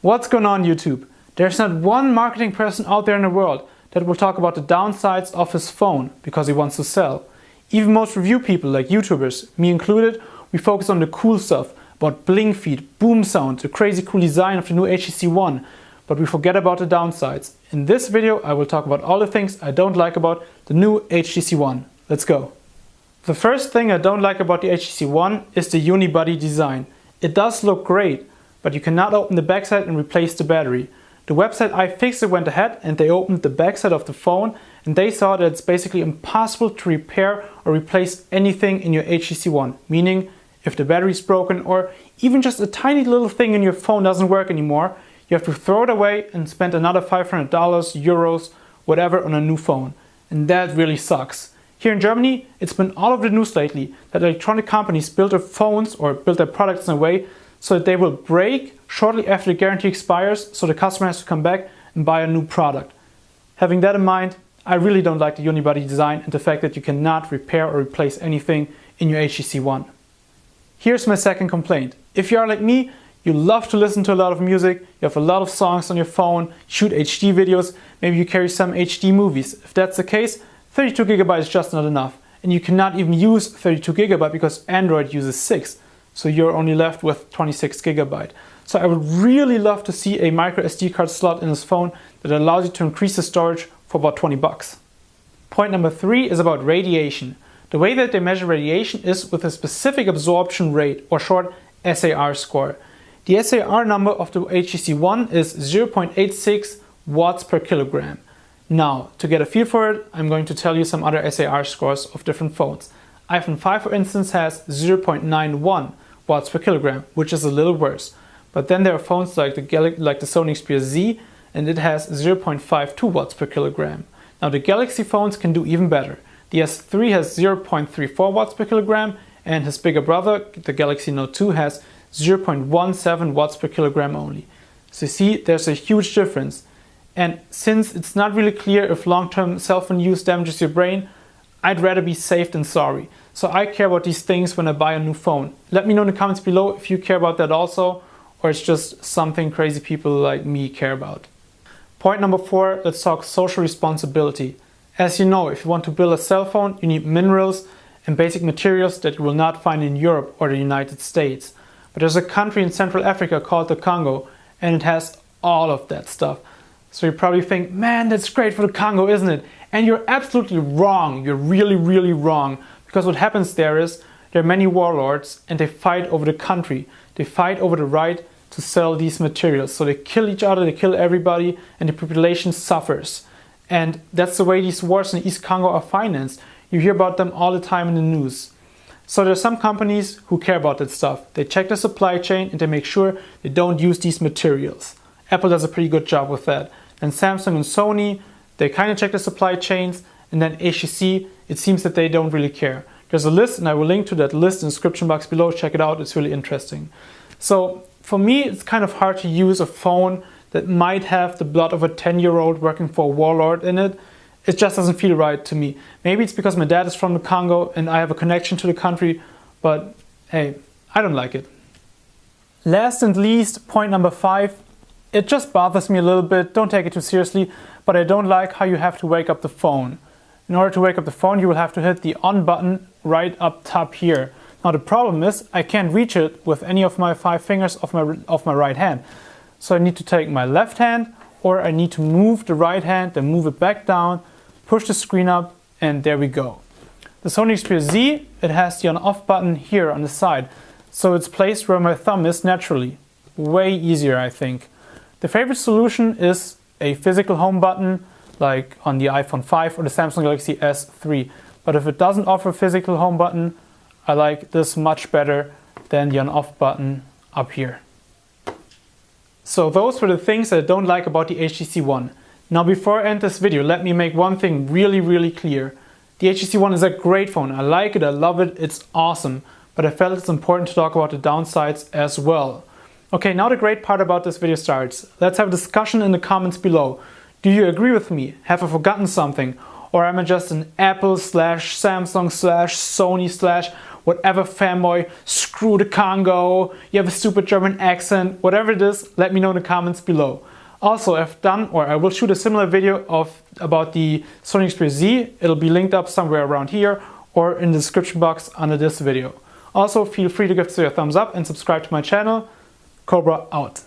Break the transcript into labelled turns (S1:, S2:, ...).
S1: What's going on YouTube? There's not one marketing person out there in the world that will talk about the downsides of his phone because he wants to sell. Even most review people like YouTubers, me included, we focus on the cool stuff about blink feed, boom sound, the crazy cool design of the new HTC ONE, but we forget about the downsides. In this video I will talk about all the things I don't like about the new HTC ONE. Let's go. The first thing I don't like about the HTC ONE is the unibody design. It does look great, but you cannot open the backside and replace the battery. The website iFixit went ahead and they opened the backside of the phone and they saw that it's basically impossible to repair or replace anything in your HTC ONE. Meaning, if the battery is broken or even just a tiny little thing in your phone doesn't work anymore, you have to throw it away and spend another $500, euros, whatever on a new phone. And that really sucks. Here in Germany, it's been all over the news lately that electronic companies build their phones or build their products in a way so that they will break shortly after the guarantee expires, so the customer has to come back and buy a new product. Having that in mind, I really don't like the unibody design and the fact that you cannot repair or replace anything in your HTC ONE. Here's my second complaint. If you are like me, you love to listen to a lot of music, you have a lot of songs on your phone, shoot HD videos, maybe you carry some HD movies. If that's the case, 32 GB is just not enough. And you cannot even use 32 GB because Android uses 6. So you're only left with 26 GB. So I would really love to see a micro SD card slot in this phone that allows you to increase the storage for about 20 bucks. Point number 3 is about radiation. The way that they measure radiation is with a specific absorption rate, or short SAR score. The SAR number of the HTC ONE is 0.86 watts per kilogram. Now, to get a feel for it, I'm going to tell you some other SAR scores of different phones. iPhone 5 for instance has 0.91 watts per kilogram, which is a little worse. But then there are phones like the Sony Xperia Z, and it has 0.52 watts per kilogram. Now the Galaxy phones can do even better. The S3 has 0.34 watts per kilogram, and his bigger brother, the Galaxy Note 2, has 0.17 watts per kilogram only. So you see, there's a huge difference. And since it's not really clear if long-term cell phone use damages your brain, I'd rather be safe than sorry. So I care about these things when I buy a new phone. Let me know in the comments below if you care about that also, or it's just something crazy people like me care about. Point number 4, let's talk social responsibility. As you know, if you want to build a cell phone, you need minerals and basic materials that you will not find in Europe or the United States. But there's a country in Central Africa called the Congo, and it has all of that stuff. So you probably think, man, that's great for the Congo, isn't it? And you're absolutely wrong. You're really, really wrong. Because what happens there is, there are many warlords and they fight over the country. They fight over the right to sell these materials. So they kill each other, they kill everybody, and the population suffers. And that's the way these wars in East Congo are financed. You hear about them all the time in the news. So there are some companies who care about that stuff. They check the supply chain and they make sure they don't use these materials. Apple does a pretty good job with that. And Samsung and Sony, they kind of check the supply chains, and then HTC, it seems that they don't really care. There's a list and I will link to that list in the description box below. Check it out, it's really interesting. So for me, it's kind of hard to use a phone that might have the blood of a 10-year-old working for a warlord in it. It just doesn't feel right to me. Maybe it's because my dad is from the Congo and I have a connection to the country, but hey, I don't like it. Last and least, point number 5. It just bothers me a little bit, don't take it too seriously, but I don't like how you have to wake up the phone. In order to wake up the phone, you will have to hit the on button right up top here. Now the problem is, I can't reach it with any of my 5 fingers of my right hand. So I need to take my left hand, or I need to move the right hand, then move it back down, push the screen up, and there we go. The Sony Xperia Z, it has the on-off button here on the side. So it's placed where my thumb is naturally. Way easier, I think. The favorite solution is a physical home button, like on the iPhone 5 or the Samsung Galaxy S3. But if it doesn't offer a physical home button, I like this much better than the on-off button up here. So those were the things that I don't like about the HTC ONE. Now before I end this video, let me make one thing really, really clear. The HTC ONE is a great phone. I like it, I love it, it's awesome. But I felt it's important to talk about the downsides as well. Okay, now the great part about this video starts. Let's have a discussion in the comments below. Do you agree with me? Have I forgotten something? Or am I just an Apple / Samsung / Sony / whatever fanboy, screw the Congo, you have a stupid German accent, whatever it is, let me know in the comments below. Also, I will shoot a similar video about the Sony Xperia Z. It'll be linked up somewhere around here or in the description box under this video. Also, feel free to give this a thumbs up and subscribe to my channel. Cobra out.